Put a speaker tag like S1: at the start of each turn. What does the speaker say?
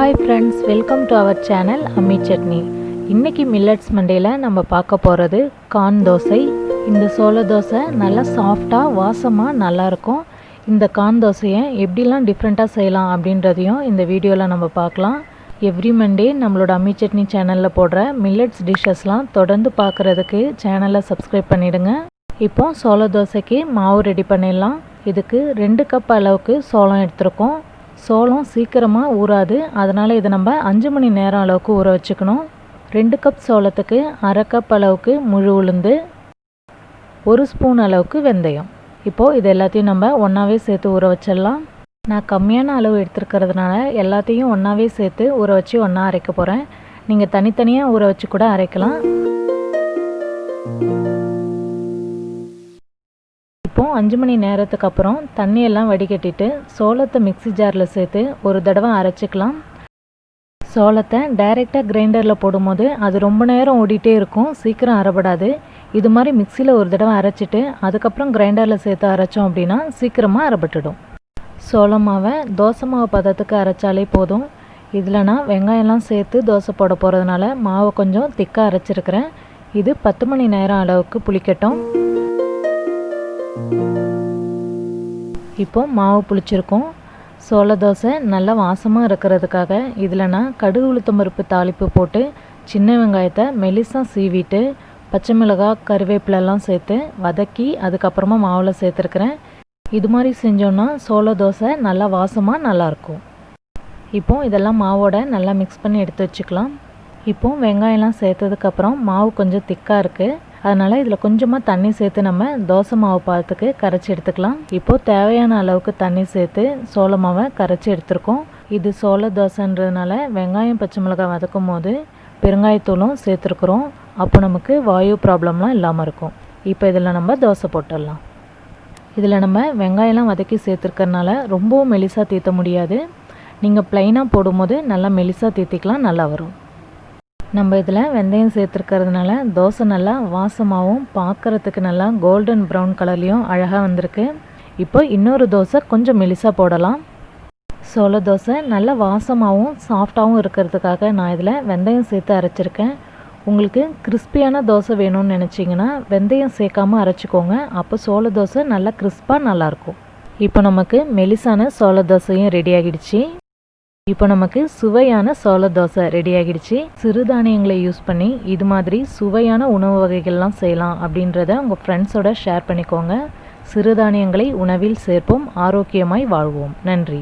S1: Hi friends, welcome to our channel Ammi Chutney. இன்னைக்கு millets மண்டேல நம்ம பார்க்க போறது கார்ன் தோசை. இந்த சோள தோசை நல்லா சாஃப்ட்டா வாசமா நல்லா இருக்கும். இந்த கார்ன் தோசையை எப்படிலாம் டிஃபரெண்டா செய்யலாம் அப்படின்றதையும் இந்த வீடியோல நம்ம பார்க்கலாம். எவ்ரி மண்டே நம்மளோட அம்மி சட்னி சேனல்ல போடுற மில்லட்ஸ் டிஷ்ஷஸ்லாம் தொடர்ந்து பார்க்கிறதுக்கு சேனலை சப்ஸ்கிரைப் பண்ணிடுங்க. இப்போ சோள தோசைக்கு மாவு ரெடி பண்ணிடலாம். இதுக்கு 2 கப் அளவுக்கு சோளம் எடுத்துருக்கோம். சோளம் சீக்கிரமாக ஊறாது, அதனால் இதை நம்ம 5 மணி நேரம் அளவுக்கு ஊற வச்சுக்கணும். 2 கப் சோளத்துக்கு அரை கப் அளவுக்கு முழு உளுந்து, 1 ஸ்பூன் அளவுக்கு வெந்தயம். இப்போது இது எல்லாத்தையும் நம்ம ஒன்றாவே சேர்த்து ஊற வச்சிடலாம். நான் கம்மியான அளவு எடுத்துருக்கிறதுனால எல்லாத்தையும் ஒன்றாவே சேர்த்து ஊற வச்சு ஒன்றா அரைக்க போகிறேன். நீங்கள் தனித்தனியாக ஊற வச்சு கூட அரைக்கலாம். இப்போது 5 மணி நேரத்துக்கு அப்புறம் தண்ணியெல்லாம் வடிகட்டிட்டு சோளத்தை மிக்ஸி ஜாரில் சேர்த்து ஒரு தடவை அரைச்சிக்கலாம். சோளத்தை டைரெக்டாக கிரைண்டரில் போடும்போது அது ரொம்ப நேரம் ஓடிட்டே இருக்கும், சீக்கிரம் அரைப்படாது. இது மாதிரி மிக்சியில் ஒரு தடவை அரைச்சிட்டு அதுக்கப்புறம் கிரைண்டரில் சேர்த்து அரைச்சோம் அப்படின்னா சீக்கிரமாக அரைப்பட்டுடும். சோள மாவை தோசை மாவு பதத்துக்கு அரைச்சாலே போதும். இதில் நான் வெங்காயம்லாம் சேர்த்து தோசை போட போகிறதுனால மாவை கொஞ்சம் திக்காக அரைச்சிருக்கிறேன். இது 10 மணி நேரம் அளவுக்கு புளிக்கட்டும். இப்போ மாவு புளிச்சிருக்கும். சோள தோசை நல்லா வாசமாக இருக்கிறதுக்காக இதில் நான் கடுகு உளுத்தம் பருப்பு தாளிப்பு போட்டு சின்ன வெங்காயத்தை மெலிசாக சீவிட்டு பச்சை மிளகாய் கருவேப்பிலெல்லாம் சேர்த்து வதக்கி அதுக்கப்புறமா மாவில் சேர்த்துருக்குறேன். இது மாதிரி செஞ்சோன்னா சோள தோசை நல்லா வாசமாக நல்லாயிருக்கும். இப்போது இதெல்லாம் மாவோட நல்லா மிக்ஸ் பண்ணி எடுத்து வச்சுக்கலாம். இப்போது வெங்காயம்லாம் சேர்த்ததுக்கப்புறம் மாவு கொஞ்சம் திக்காக இருக்குது, அதனால் இதில் கொஞ்சமாக தண்ணி சேர்த்து நம்ம தோசை மாவு பாத்துக்கு கரைச்சி எடுத்துக்கலாம். இப்போது தேவையான அளவுக்கு தண்ணி சேர்த்து சோள மாவை கரைச்சி எடுத்துருக்கோம். இது சோள தோசைன்றதுனால வெங்காயம் பச்சை மிளகாய் வதக்கும் போது பெருங்காயத்தூளும் சேர்த்துருக்குறோம். அப்போ நமக்கு வாயு ப்ராப்ளம்லாம் இல்லாமல் இருக்கும். இப்போ இதில் நம்ம தோசை போட்டுடலாம். இதில் நம்ம வெங்காயம்லாம் வதக்கி சேர்த்துருக்கறனால ரொம்பவும் மெலிசாக தீர்த்த முடியாது. நீங்கள் ப்ளைனாக போடும்போது நல்லா மெலிசாக தீர்த்திக்கலாம், நல்லா வரும். நம்ம இதில் வெந்தயம் சேர்த்துருக்கிறதுனால தோசை நல்லா வாசமாகவும் பார்க்குறதுக்கு நல்லா கோல்டன் ப்ரௌன் கலர்லேயும் அழகாக வந்திருக்கு. இப்போ இன்னொரு தோசை கொஞ்சம் மெலிசாக போடலாம். சோள தோசை நல்லா வாசமாகவும் சாஃப்டாகவும் இருக்கிறதுக்காக நான் இதில் வெந்தயம் சேர்த்து அரைச்சிருக்கேன். உங்களுக்கு கிறிஸ்பியான தோசை வேணும்னு நினச்சிங்கன்னா வெந்தயம் சேர்க்காமல் அரைச்சிக்கோங்க. அப்போ சோள தோசை நல்லா கிறிஸ்பாக நல்லாயிருக்கும். இப்போ நமக்கு மெலிசான சோள தோசையும் ரெடி ஆகிடுச்சு. இப்போ நமக்கு சுவையான சோள தோசை ரெடி ஆகிடுச்சு. சிறுதானியங்களை யூஸ் பண்ணி இது மாதிரி சுவையான உணவு வகைகள்லாம் செய்யலாம் அப்படின்றத உங்கள் ஃப்ரெண்ட்ஸோட ஷேர் பண்ணிக்கோங்க. சிறுதானியங்களை உணவில் சேர்ப்போம், ஆரோக்கியமாய் வாழ்வோம். நன்றி.